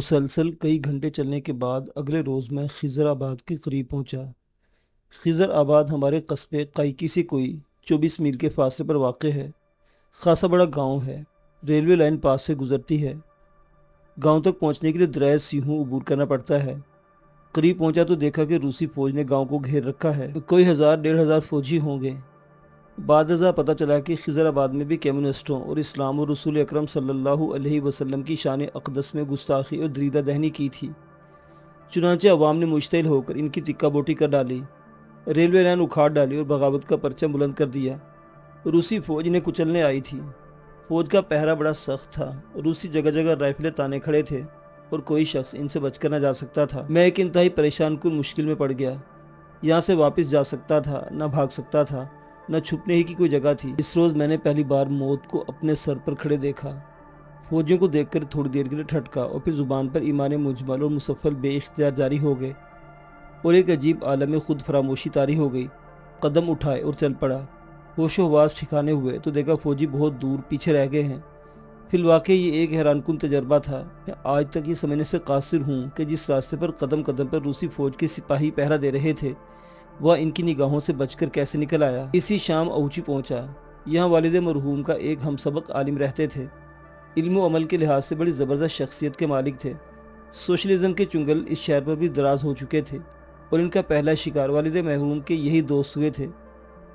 مسلسل کئی گھنٹے چلنے کے بعد اگلے روز میں خضر آباد کے قریب پہنچا۔ خضر آباد ہمارے قصبے قائکی سے کوئی 24 میل کے فاصلے پر واقع ہے۔ خاصا بڑا گاؤں ہے، ریلوے لائن پاس سے گزرتی ہے۔ گاؤں تک پہنچنے کے لیے دریائے سیہوں عبور کرنا پڑتا ہے۔ قریب پہنچا تو دیکھا کہ روسی فوج نے گاؤں کو گھیر رکھا ہے، کوئی 1000-1500 فوجی ہوں گے۔ بعد ازاں پتہ چلا کہ خضر آباد میں بھی کمیونسٹوں اور اسلام اور رسول اکرم صلی اللہ علیہ وسلم کی شان اقدس میں گستاخی اور دریدہ دہنی کی تھی۔ چنانچہ عوام نے مشتعل ہو کر ان کی تکہ بوٹی کر ڈالی، ریلوے لائن اکھاڑ ڈالی اور بغاوت کا پرچم بلند کر دیا۔ روسی فوج انہیں کچلنے آئی تھی۔ فوج کا پہرا بڑا سخت تھا، روسی جگہ جگہ رائفلیں تانے کھڑے تھے اور کوئی شخص ان سے بچ کر نہ جا سکتا تھا۔ میں ایک انتہائی پریشان کن مشکل میں پڑ گیا۔ یہاں سے واپس جا سکتا تھا، نہ بھاگ سکتا تھا، نہ چھپنے ہی کی کوئی جگہ تھی۔ اس روز میں نے پہلی بار موت کو اپنے سر پر کھڑے دیکھا۔ فوجیوں کو دیکھ کر تھوڑی دیر کے لیے ٹھٹکا اور پھر زبان پر ایمان مجمل اور مصفل بے اختیار جاری ہو گئے اور ایک عجیب عالم خود فراموشی طاری ہو گئی۔ قدم اٹھائے اور چل پڑا۔ ہوش و حواس ٹھکانے ہوئے تو دیکھا فوجی بہت دور پیچھے رہ گئے ہیں۔ فی الواقع یہ ایک حیران کن تجربہ تھا۔ میں آج تک یہ سمجھنے سے قاصر ہوں کہ جس راستے پر قدم قدم پر روسی فوج کے سپاہی پہرا دے رہے تھے، وہ ان کی نگاہوں سے بچ کر کیسے نکل آیا۔ اسی شام اوچی پہنچا۔ یہاں والد مرحوم کا ایک ہم سبق عالم رہتے تھے۔ علم و عمل کے لحاظ سے بڑی زبردست شخصیت کے مالک تھے۔ سوشلزم کے چنگل اس شہر پر بھی دراز ہو چکے تھے اور ان کا پہلا شکار والد مرحوم کے یہی دوست ہوئے تھے۔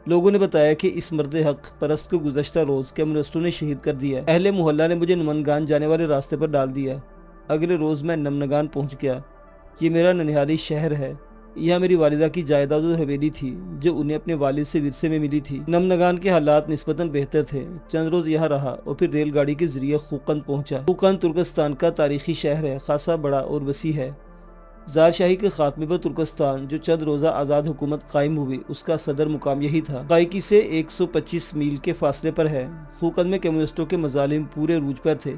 لوگوں نے بتایا کہ اس مرد حق پرست کو گزشتہ روز کمیونسٹوں نے شہید کر دیا۔ اہل محلہ نے مجھے نمنگان جانے والے راستے پر ڈال دیا۔ اگلے روز میں نمنگان پہنچ گیا۔ یہ میرا ننہالی شہر ہے۔ یہاں میری والدہ کی جائیداد اور حویلی تھی جو انہیں اپنے والد سے ورثے میں ملی تھی۔ نمنگان کے حالات نسبتاً بہتر تھے۔ چند روز یہاں رہا اور پھر ریل گاڑی کے ذریعے خوقند پہنچا۔ خوقند ترکستان کا تاریخی شہر ہے، خاصا بڑا اور وسیع ہے۔ زار شاہی کے خاتمے پر ترکستان جو چند روزہ آزاد حکومت قائم ہوئی، اس کا صدر مقام یہی تھا۔ قائکی سے 125 میل کے فاصلے پر ہے۔ خوقند میں کمیونسٹوں کے مظالم پورے عروج پر تھے۔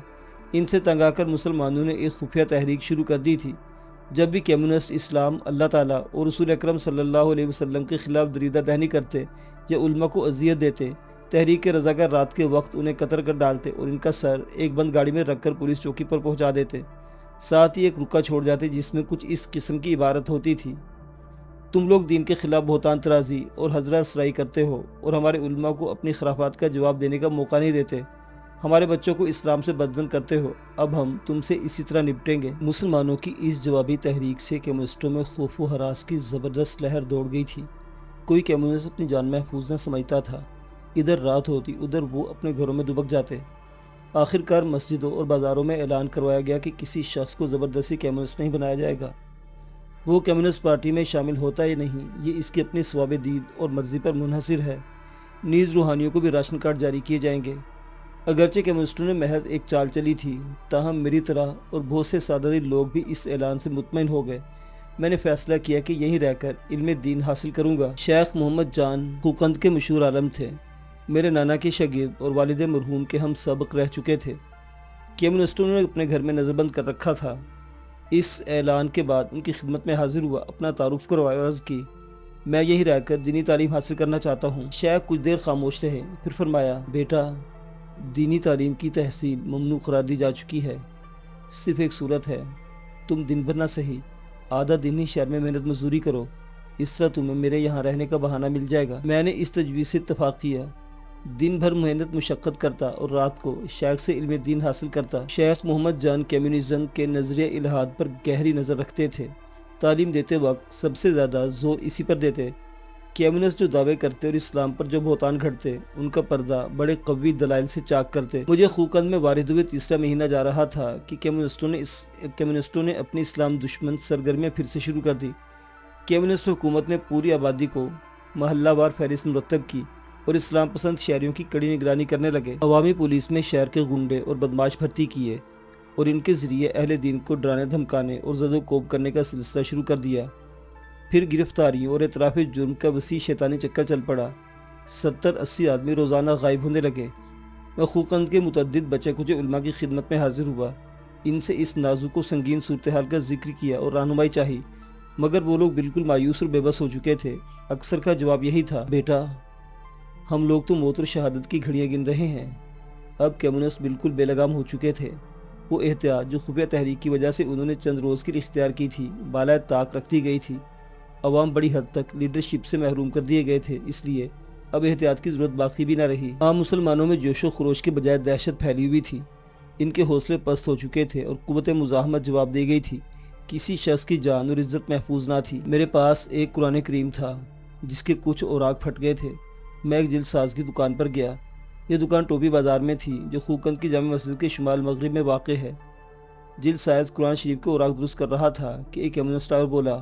ان سے تنگ آ کر مسلمانوں نے ایک خفیہ تحریک شروع کر دی تھی۔ جب بھی کمیونسٹ اسلام، اللہ تعالیٰ اور رسول اکرم صلی اللہ علیہ وسلم کے خلاف دریدہ دہنی کرتے یا علماء کو اذیت دیتے، تحریک کے رضاکار رات کے وقت انہیں قتل کر ڈالتے اور ان کا سر ایک بند گاڑی میں رکھ کر پولیس چوکی پر پہنچا دیتے۔ ساتھ ہی ایک رکا چھوڑ جاتے جس میں کچھ اس قسم کی عبارت ہوتی تھی: تم لوگ دین کے خلاف بہتان ترازی اور حضرہ سرائی کرتے ہو اور ہمارے علماء کو اپنی خرافات کا جواب دینے کا موقع نہیں دیتے، ہمارے بچوں کو اسلام سے بدظن کرتے ہو، اب ہم تم سے اسی طرح نپٹیں گے۔ مسلمانوں کی اس جوابی تحریک سے کمیونسٹوں میں خوف و ہراس کی زبردست لہر دوڑ گئی تھی۔ کوئی کمیونسٹ اپنی جان محفوظ نہ سمجھتا تھا۔ ادھر رات ہوتی، ادھر وہ اپنے گھروں میں دبک جاتے۔ آخرکار مسجدوں اور بازاروں میں اعلان کروایا گیا کہ کسی شخص کو زبردستی کمیونسٹ نہیں بنایا جائے گا۔ وہ کمیونسٹ پارٹی میں شامل ہوتا یا نہیں، یہ اس کی اپنی ثواب دید اور مرضی پر منحصر ہے۔ نیز روحانیوں کو بھی راشن کارڈ جاری کیے جائیں گے۔ اگرچہ کمیونسٹوں نے محض ایک چال چلی تھی، تاہم میری طرح اور بہت سے سادہ دل لوگ بھی اس اعلان سے مطمئن ہو گئے۔ میں نے فیصلہ کیا کہ یہیں رہ کر علم دین حاصل کروں گا۔ شیخ محمد جان خوقند کے مشہور عالم تھے، میرے نانا کے شاگرد اور والد مرحوم کے ہم سبق رہ چکے تھے۔ کمیونسٹوں نے اپنے گھر میں نظر بند کر رکھا تھا۔ اس اعلان کے بعد ان کی خدمت میں حاضر ہوا، اپنا تعارف کروایا اور عرض کی، میں یہی رہ کر دینی تعلیم حاصل کرنا چاہتا ہوں۔ شیخ کچھ دیر خاموش رہے، پھر فرمایا، بیٹا، دینی تعلیم کی تحصیل ممنوع قرار دی جا چکی ہے۔ صرف ایک صورت ہے، تم دن بھر نہ صحیح آدھا دن ہی شہر میں محنت مزدوری کرو، اس طرح تمہیں میرے یہاں رہنے کا بہانہ مل جائے گا۔ میں نے اس تجویز سے اتفاق کیا۔ دن بھر محنت مشقت کرتا اور رات کو شیخ سے علم دین حاصل کرتا۔ شیخ محمد جان کمیونزم کے نظریہ الہاد پر گہری نظر رکھتے تھے۔ تعلیم دیتے وقت سب سے زیادہ زور اسی پر دیتے۔ کمیونسٹ جو دعوے کرتے اور اسلام پر جو بہتان گھڑتے، ان کا پردہ بڑے قوی دلائل سے چاک کرتے۔ مجھے خوقند میں وارد ہوئے تیسرا مہینہ جا رہا تھا کہ کمیونسٹوں نے اپنی اسلام دشمن سرگرمیاں پھر سے شروع کر دی۔ کمیونسٹ حکومت نے پوری آبادی کو محلہ وار فہرست مرتب کی اور اسلام پسند شہریوں کی کڑی نگرانی کرنے لگے۔ عوامی پولیس میں شہر کے گنڈے اور بدماش بھرتی کیے اور ان کے ذریعے اہل دین کو ڈرانے دھمکانے اور زد و کوب کرنے کا سلسلہ شروع کر دیا۔ پھر گرفتاریوں اور اعتراف جرم کا وسیع شیطانی چکر چل پڑا۔ 70-80 آدمی روزانہ غائب ہونے لگے۔ میں خوقند کے متعدد بچے کچے علماء کی خدمت میں حاضر ہوا۔ ان سے اس نازک و سنگین صورتحال کا ذکر کیا اور رہنمائی چاہی، مگر وہ لوگ بالکل مایوس اور بے بس ہو چکے تھے۔ اکثر کا جواب یہی تھا، بیٹا، ہم لوگ تو موت اور شہادت کی گھڑیاں گن رہے ہیں۔ اب کمیونسٹ بالکل بے لگام ہو چکے تھے۔ وہ احتیاط جو خفیہ تحریک کی وجہ سے انہوں نے چند روز کے لیے اختیار کی تھی بالائے طاق رکھ دی گئی تھی۔ عوام بڑی حد تک لیڈرشپ سے محروم کر دیے گئے تھے، اس لیے اب احتیاط کی ضرورت باقی بھی نہ رہی۔ عام مسلمانوں میں جوش و خروش کے بجائے دہشت پھیلی ہوئی تھی۔ ان کے حوصلے پست ہو چکے تھے اور قوت مزاحمت جواب دے گئی تھی۔ کسی شخص کی جان اور عزت محفوظ نہ تھی۔ میرے پاس ایک قرآن کریم تھا جس کے کچھ اوراق پھٹ گئے تھے۔ میں ایک جلد ساز کی دکان پر گیا۔ یہ دکان ٹوپی بازار میں تھی جو خوقند کی جامع مسجد کے شمال مغرب میں واقع ہے۔ جلد ساز قرآن شریف کے اوراق درست کر رہا تھا کہ ایک کمیونسٹ آیا اور بولا،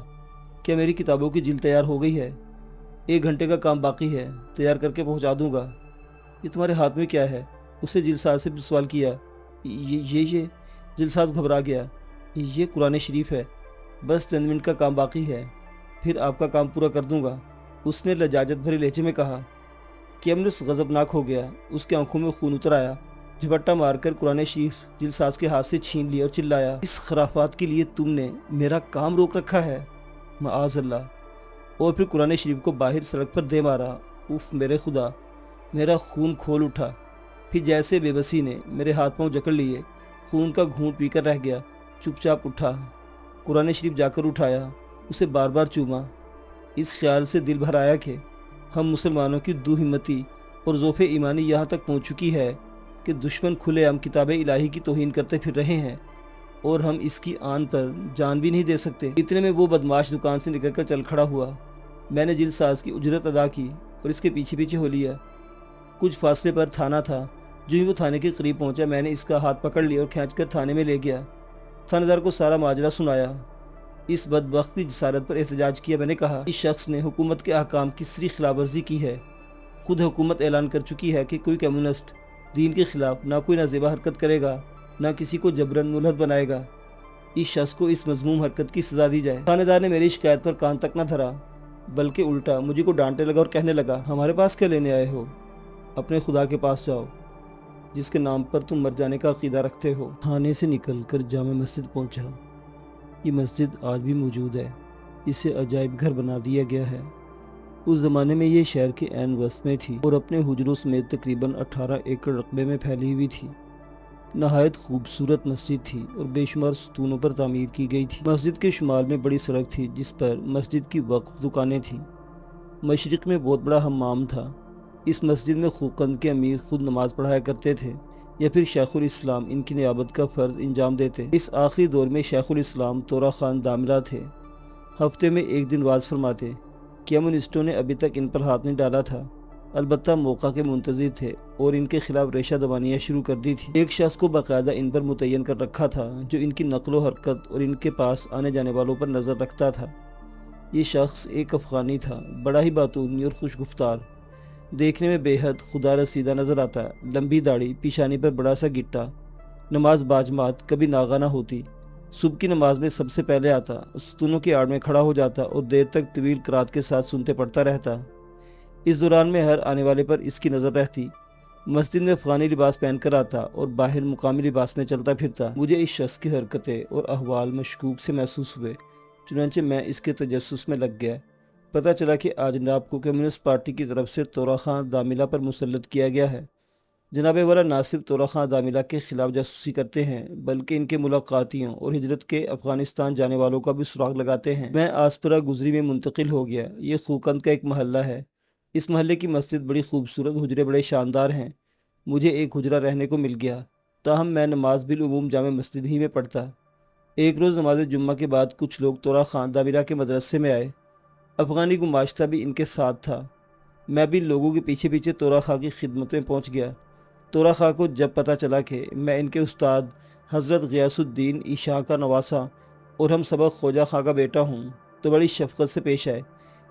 کیا میری کتابوں کی جلد تیار ہو گئی ہے؟ 1 گھنٹے کا کام باقی ہے، تیار کر کے پہنچا دوں گا۔ یہ تمہارے ہاتھ میں کیا ہے؟ اسے جلد ساز سے سوال کیا۔ یہ جلد ساز گھبرا گیا۔ یہ قرآن شریف ہے، بس 10 منٹ کا کام باقی ہے، پھر آپ کا کام پورا کر دوں گا۔ اس نے لجاجت بھرے لہجے میں کہا۔ کیمنس غضبناک ہو گیا، اس کے آنکھوں میں خون اتر آیا۔ جھپٹا مار کر قرآن شریف جلد ساز کے ہاتھ سے چھین لیا اور چلایا، اس خرافات کے لیے تم نے میرا کام روک رکھا ہے، معاذ اللہ! اور پھر قرآن شریف کو باہر سڑک پر دے مارا۔ اف میرے خدا! میرا خون کھول اٹھا۔ پھر جیسے بے بسی نے میرے ہاتھ پاؤں جکڑ لیے، خون کا گھونٹ پی کر رہ گیا۔ چپ چاپ اٹھا، قرآن شریف جا کر اٹھایا، اسے بار بار چوما۔ اس خیال سے دل بھر آیا کہ ہم مسلمانوں کی دو ہمتی اور ذوف ایمانی یہاں تک پہنچ چکی ہے کہ دشمن کھلے عام کتاب الہی کی توہین کرتے پھر رہے ہیں اور ہم اس کی آن پر جان بھی نہیں دے سکتے۔ اتنے میں وہ بدماش دکان سے نکل کر چل کھڑا ہوا۔ میں نے جلد ساز کی اجرت ادا کی اور اس کے پیچھے پیچھے ہو لیا۔ کچھ فاصلے پر تھانہ تھا۔ جو ہی وہ تھانے کے قریب پہنچا، میں نے اس کا ہاتھ پکڑ لیا اور کھینچ کر تھانے میں لے گیا۔ تھانہ دار کو سارا ماجرا سنایا۔ اس بدبخت کی جسارت پر احتجاج کیا۔ میں نے کہا، اس شخص نے حکومت کے احکام کی صریح خلاف ورزی کی ہے۔ خود حکومت اعلان کر چکی ہے کہ کوئی کمیونسٹ دین کے خلاف نہ کوئی نازیبا حرکت کرے گا، نہ کسی کو جبراً ملحد بنائے گا۔ اس شخص کو اس مذموم حرکت کی سزا دی جائے۔ تھانے دار نے میری شکایت پر کان تک نہ دھرا، بلکہ الٹا مجھے کو ڈانٹنے لگا اور کہنے لگا، ہمارے پاس کیا لینے آئے ہو؟ اپنے خدا کے پاس جاؤ جس کے نام پر تم مر جانے کا عقیدہ رکھتے ہو۔ تھانے سے نکل کر جامع مسجد پہنچا۔ یہ مسجد آج بھی موجود ہے، اسے عجائب گھر بنا دیا گیا ہے۔ اس زمانے میں یہ شہر کے عین وسط میں تھی اور اپنے حجروں سمیت تقریباً 18 ایکڑ رقبے میں پھیلی ہوئی تھی۔ نہایت خوبصورت مسجد تھی اور بے شمار ستونوں پر تعمیر کی گئی تھی۔ مسجد کے شمال میں بڑی سڑک تھی جس پر مسجد کی وقف دکانیں تھیں۔ مشرق میں بہت بڑا حمام تھا۔ اس مسجد میں خوقند کے امیر خود نماز پڑھایا کرتے تھے یا پھر شیخ الاسلام ان کی نیابت کا فرض انجام دیتے۔ اس آخری دور میں شیخ الاسلام تورا خان داملہ تھے۔ ہفتے میں 1 دن واز فرماتے۔ کمیونسٹوں نے ابھی تک ان پر ہاتھ نہیں ڈالا تھا، البتہ موقع کے منتظر تھے اور ان کے خلاف ریشہ دبانیاں شروع کر دی تھی۔ ایک شخص کو باقاعدہ ان پر متعین کر رکھا تھا جو ان کی نقل و حرکت اور ان کے پاس آنے جانے والوں پر نظر رکھتا تھا۔ یہ شخص ایک افغانی تھا، بڑا ہی باتونی اور خوش گفتار، دیکھنے میں بے حد خدا رسیدہ نظر آتا، لمبی داڑھی، پیشانی پر بڑا سا گٹا، نماز باجماعت کبھی ناغہ نہ ہوتی۔ صبح کی نماز میں سب سے پہلے آتا، ستونوں کی آڑ میں کھڑا ہو جاتا اور دیر تک طویل قرات کے ساتھ سنتے پڑھتا رہتا۔ اس دوران میں ہر آنے والے پر اس کی نظر رہتی۔ مسجد میں افغانی لباس پہن کر آتا اور باہر مقامی لباس میں چلتا پھرتا۔ مجھے اس شخص کی حرکتیں اور احوال مشکوک سے محسوس ہوئے، چنانچہ میں اس کے تجسس میں لگ گیا۔ پتہ چلا کہ آج جناب کو کمیونسٹ پارٹی کی طرف سے تورا خان داملہ پر مسلط کیا گیا ہے۔ جناب والا نہ صرف تورا خان داملہ کے خلاف جاسوسی کرتے ہیں بلکہ ان کے ملاقاتیوں اور ہجرت کے افغانستان جانے والوں کا بھی سراغ لگاتے ہیں۔ میں آسپرا گزری میں منتقل ہو گیا۔ یہ خوقند کا ایک محلہ ہے۔ اس محلے کی مسجد بڑی خوبصورت، حجرے بڑے شاندار ہیں۔ مجھے ایک حجرہ رہنے کو مل گیا، تاہم میں نماز بالعموم جامع مسجد ہی میں پڑھتا۔ ایک روز نماز جمعہ کے بعد کچھ لوگ تورا خان داملہ کے مدرسے میں آئے۔ افغانی گماشتہ بھی ان کے ساتھ تھا۔ میں بھی لوگوں کے پیچھے پیچھے تورا خان کی خدمت میں پہنچ گیا۔ تورا خان کو جب پتہ چلا کہ میں ان کے استاد حضرت غیاث الدین ایشاں کا نواسا اور ہم سبق خواجہ خان کا بیٹا ہوں تو بڑی شفقت سے پیش آئے،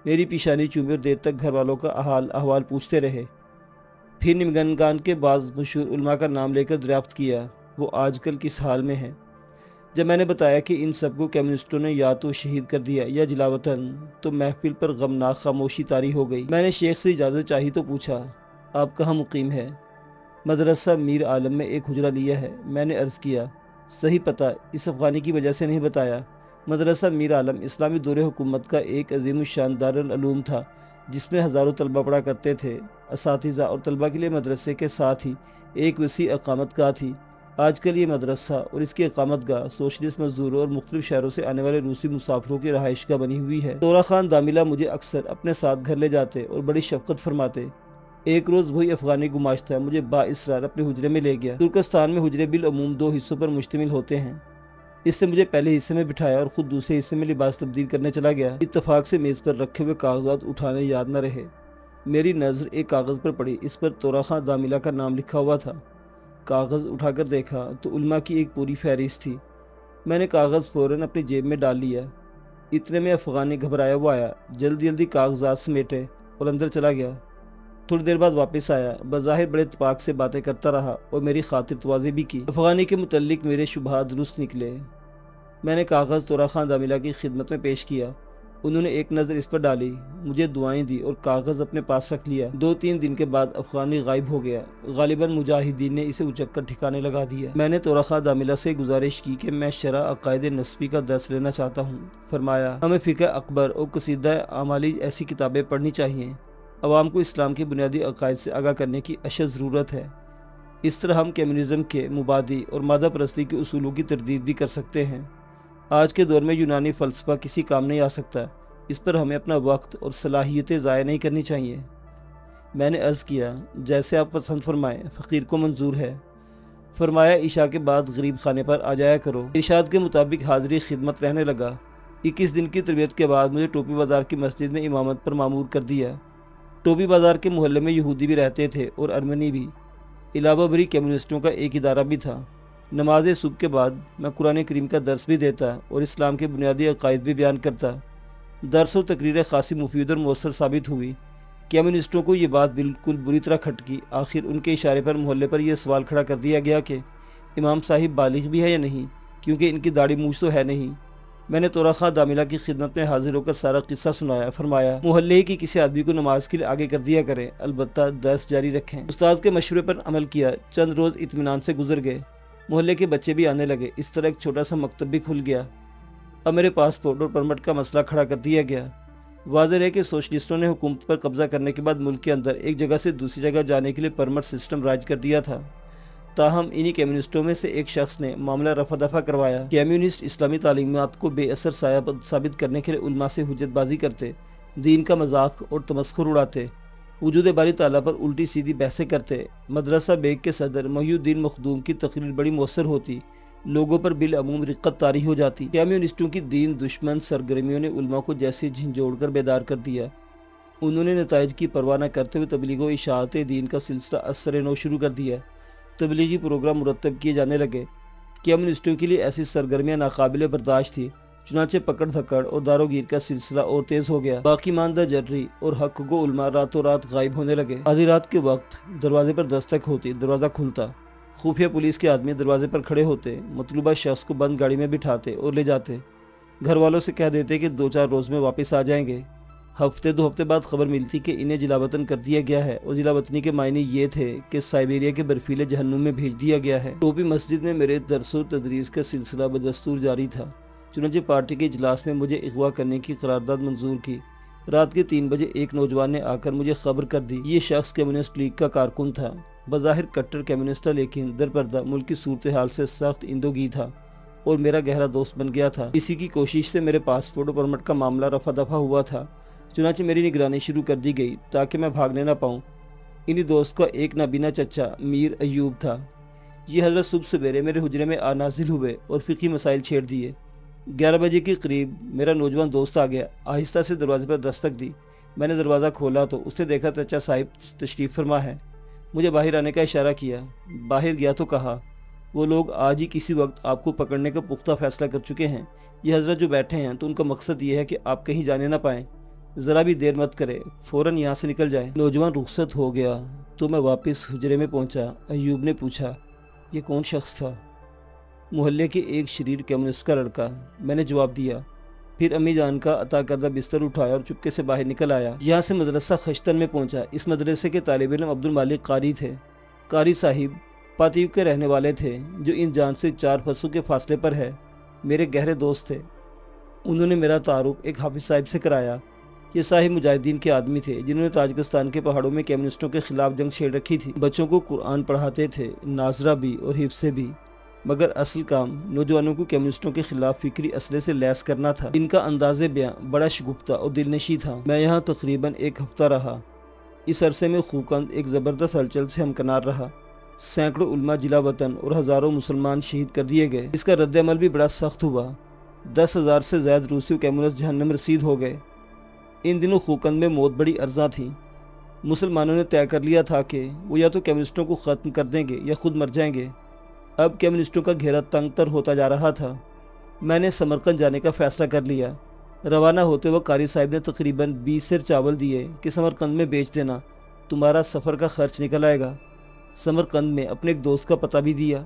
میری پیشانی چومی اور دیر تک گھر والوں کا حال احوال پوچھتے رہے۔ پھر نمگنگان کے بعض مشہور علماء کا نام لے کر دریافت کیا وہ آج کل کس حال میں ہیں۔ جب میں نے بتایا کہ ان سب کو کمیونسٹوں نے یا تو شہید کر دیا یا جلا وطن، تو محفل پر غمناک خاموشی طاری ہو گئی۔ میں نے شیخ سے اجازت چاہی تو پوچھا، آپ کہاں مقیم ہے؟ مدرسہ میر عالم میں ایک حجرہ لیا ہے۔ میں نے عرض کیا، صحیح پتہ اس افغانی کی وجہ سے نہیں بتایا۔ مدرسہ میر عالم اسلامی دور حکومت کا ایک عظیم الشان دارالعلوم تھا جس میں ہزاروں طلبہ پڑھا کرتے تھے۔ اساتذہ اور طلبہ کے لیے مدرسے کے ساتھ ہی ایک وسیع اقامت گاہ تھی آج کل یہ مدرسہ اور اس کی اقامت گاہ سوشلسٹ مزدوروں اور مختلف شہروں سے آنے والے روسی مسافروں کی رہائش گاہ بنی ہوئی ہے۔ طورا خان داملہ مجھے اکثر اپنے ساتھ گھر لے جاتے اور بڑی شفقت فرماتے۔ ایک روز وہی افغانی گماشتہ مجھے با اصرار اپنے حجرے میں لے گیا۔ ترکستان میں حجرے بالعموم 2 حصوں پر مشتمل ہوتے ہیں۔ اس سے مجھے پہلے حصے میں بٹھایا اور خود دوسرے حصے میں لباس تبدیل کرنے چلا گیا۔ اتفاق سے میز پر رکھے ہوئے کاغذات اٹھانے یاد نہ رہے۔ میری نظر ایک کاغذ پر پڑی، اس پر طورا خان داملہ کا نام لکھا ہوا تھا۔ کاغذ اٹھا کر دیکھا تو علماء کی ایک پوری فہرست تھی۔ میں نے کاغذ فوراً اپنی جیب میں ڈال لیا۔ اتنے میں افغانی گھبرایا ہوا آیا، جلدی جلدی کاغذات سمیٹے اور اندر چلا گیا۔ تھوڑی دیر بعد واپس آیا، بظاہر بڑے اتفاق سے باتیں کرتا رہا اور میری خاطر توازی بھی کی۔ افغانی کے متعلق میرے شبہات درست نکلے۔ میں نے کاغذ طورا خان داملہ کی خدمت میں پیش کیا۔ انہوں نے ایک نظر اس پر ڈالی، مجھے دعائیں دی اور کاغذ اپنے پاس رکھ لیا۔ 2-3 دن کے بعد افغانی غائب ہو گیا۔ غالباً مجاہدین نے اسے اچک کر ٹھکانے لگا دیا۔ میں نے طورا خان داملہ سے گزارش کی کہ میں شرح عقائد نسبی کا درس لینا چاہتا ہوں۔ فرمایا، ہمیں فقہ اکبر اور قصیدہ اعمالی ایسی کتابیں پڑھنی چاہیے۔ عوام کو اسلام کے بنیادی عقائد سے آگاہ کرنے کی اشد ضرورت ہے۔ اس طرح ہم کمیونزم کے مبادی اور مادہ پرستی کے اصولوں کی تردید بھی کر سکتے ہیں۔ آج کے دور میں یونانی فلسفہ کسی کام نہیں آ سکتا، اس پر ہمیں اپنا وقت اور صلاحیتیں ضائع نہیں کرنی چاہیے۔ میں نے عرض کیا، جیسے آپ پسند فرمائیں، فقیر کو منظور ہے۔ فرمایا، عشاء کے بعد غریب خانے پر آ جایا کرو۔ ارشاد کے مطابق حاضری خدمت رہنے لگا۔ 21 دن کی تربیت کے بعد مجھے ٹوپی بازار کی مسجد میں امامت پر مامور کر دیا۔ ٹوپی بازار کے محلے میں یہودی بھی رہتے تھے اور ارمنی بھی۔ علاوہ بری کمیونسٹوں کا ایک ادارہ بھی تھا۔ نماز صبح کے بعد میں قرآن کریم کا درس بھی دیتا اور اسلام کے بنیادی عقائد بھی بیان کرتا۔ درس و تقریریں خاصی مفید اور مؤثر ثابت ہوئی۔ کمیونسٹوں کو یہ بات بالکل بری طرح کھٹکی۔ آخر ان کے اشارے پر محلے پر یہ سوال کھڑا کر دیا گیا کہ امام صاحب بالغ بھی ہے یا نہیں، کیونکہ ان کی داڑھی مونچھ تو ہے نہیں۔ میں نے طورا خان داملہ کی خدمت میں حاضر ہو کر سارا قصہ سنایا۔ فرمایا، محلے کی کسی آدمی کو نماز کے لیے آگے کر دیا کریں، البتہ درس جاری رکھیں۔ استاد کے مشورے پر عمل کیا۔ چند روز اطمینان سے گزر گئے۔ محلے کے بچے بھی آنے لگے۔ اس طرح ایک چھوٹا سا مکتب بھی کھل گیا۔ اب میرے پاسپورٹ اور پرمٹ کا مسئلہ کھڑا کر دیا گیا۔ واضح ہے کہ سوشلسٹوں نے حکومت پر قبضہ کرنے کے بعد ملک کے اندر ایک جگہ سے دوسری جگہ جانے کے لیے پرمٹ سسٹم رائج کر دیا تھا۔ تاہم انہی کمیونسٹوں میں سے ایک شخص نے معاملہ رفع دفع کروایا۔ کمیونسٹ اسلامی تعلیمات کو بے اثر سایہ ثابت کرنے کے لیے علماء سے حجت بازی کرتے، دین کا مذاق اور تمسخر اڑاتے، وجود باری تعالیٰ پر الٹی سیدھی بحثیں کرتے۔ مدرسہ بیگ کے صدر محی الدین مخدوم کی تقریر بڑی مؤثر ہوتی، لوگوں پر بالعموم رقت طاری ہو جاتی۔ کمیونسٹوں کی دین دشمن سرگرمیوں نے علماء کو جیسے جھنجھوڑ کر بیدار کر دیا۔ انہوں نے نتائج کی پرواہ نہ کرتے ہوئے تبلیغ و اشاعت دین کا سلسلہ اثر نو شروع کر دیا۔ تبلیغی پروگرام مرتب کیے جانے لگے۔ کمیونسٹوں کے لیے ایسی سرگرمیاں ناقابل برداشت تھی، چنانچہ پکڑ دھکڑ اور دار و گیر کا سلسلہ اور تیز ہو گیا۔ باقی ماندہ جرری اور حق گو علماء راتوں رات غائب ہونے لگے۔ آدھی رات کے وقت دروازے پر دستک ہوتی، دروازہ کھلتا، خفیہ پولیس کے آدمی دروازے پر کھڑے ہوتے، مطلوبہ شخص کو بند گاڑی میں بٹھاتے اور لے جاتے۔ گھر والوں سے کہہ دیتے کہ 2-4 روز میں واپس آ جائیں گے۔ ہفتے 2 ہفتے بعد خبر ملتی کہ انہیں جلا وطن کر دیا گیا ہے، اور جلا وطنی کے معنی یہ تھے کہ سائبیریا کے برفیلے جہنم میں بھیج دیا گیا ہے۔ ٹوپی مسجد میں میرے درس و تدریس کا سلسلہ بدستور جاری تھا۔ چنانچہ پارٹی کے اجلاس میں مجھے اغوا کرنے کی قرارداد منظور کی۔ رات کے 3 بجے ایک نوجوان نے آ کر مجھے خبر کر دی۔ یہ شخص کمیونسٹ لیگ کا کارکن تھا، بظاہر کٹر کمیونسٹ تھا، لیکن در پردہ ملک کی صورتحال سے سخت اندوگی تھا اور میرا گہرا دوست بن گیا تھا۔ اسی کی کوشش سے میرے پاسپورٹ اور پرمٹ کا معاملہ رفع دفع ہوا تھا۔ چنانچہ میری نگرانی شروع کر دی گئی تاکہ میں بھاگنے نہ پاؤں۔ انہی دوست کا ایک نابینا چچا میر ایوب تھا۔ یہ حضرت صبح سویرے میرے حجرے میں نازل ہوئے اور فقہی مسائل چھیڑ دیے۔ 11 بجے کے قریب میرا نوجوان دوست آ گیا، آہستہ سے دروازے پر دستک دی۔ میں نے دروازہ کھولا تو اس نے دیکھا چچا صاحب تشریف فرما ہے۔ مجھے باہر آنے کا اشارہ کیا۔ باہر گیا تو کہا، وہ لوگ آج ہی کسی وقت آپ کو پکڑنے کا پختہ فیصلہ کر چکے ہیں۔ یہ حضرت جو بیٹھے ہیں تو ان کا مقصد یہ ہے کہ آپ کہیں جانے نہ پائیں، ذرا بھی دیر مت کرے، فوراً یہاں سے نکل جائیں۔ نوجوان رخصت ہو گیا تو میں واپس حجرے میں پہنچا۔ ایوب نے پوچھا، یہ کون شخص تھا؟ محلے کے ایک شریر کمیونسٹ کا لڑکا، میں نے جواب دیا۔ پھر امی جان کا عطا کردہ بستر اٹھایا اور چپکے سے باہر نکل آیا۔ یہاں سے مدرسہ خشتن میں پہنچا۔ اس مدرسے کے طالب علم عبد المالک قاری تھے۔ قاری صاحب پاتیو کے رہنے والے تھے، جو ان جان سے 4 فرسخ کے فاصلے پر ہے۔ میرے گہرے دوست تھے۔ انہوں نے میرا تعارف ایک حافظ صاحب سے کرایا۔ یہ صاحب مجاہدین کے آدمی تھے جنہوں نے تاجکستان کے پہاڑوں میں کمیونسٹوں کے خلاف جنگ چھیڑ رکھی تھی۔ بچوں کو قرآن پڑھاتے تھے، ناظرہ بھی اور حفظ سے بھی، مگر اصل کام نوجوانوں کو کمیونسٹوں کے خلاف فکری اسلحے سے لیس کرنا تھا۔ ان کا انداز بیاں بڑا شگفتہ اور دل نشیں تھا۔ میں یہاں تقریباً 1 ہفتہ رہا۔ اس عرصے میں خوقند ایک زبردست ہلچل سے ہمکنار رہا۔ سینکڑوں علماء جلا وطن اور ہزاروں مسلمان شہید کر دیے گئے۔ اس کا رد عمل بھی بڑا سخت ہوا۔ 10,000 سے زائد روسی و کمیونسٹ جہنم رسید ہو گئے۔ ان دنوں خوقند میں موت بڑی ارزاں تھی۔ مسلمانوں نے طے کر لیا تھا کہ وہ یا تو کمیونسٹوں کو ختم کر دیں گے یا خود مر جائیں گے۔ اب کمیونسٹوں کا گھیرا تنگ تر ہوتا جا رہا تھا۔ میں نے سمرقند جانے کا فیصلہ کر لیا۔ روانہ ہوتے وقت قاری صاحب نے تقریباً 20 سیر چاول دیے کہ سمرقند میں بیچ دینا، تمہارا سفر کا خرچ نکل آئے گا۔ سمرقند میں اپنے ایک دوست کا پتہ بھی دیا۔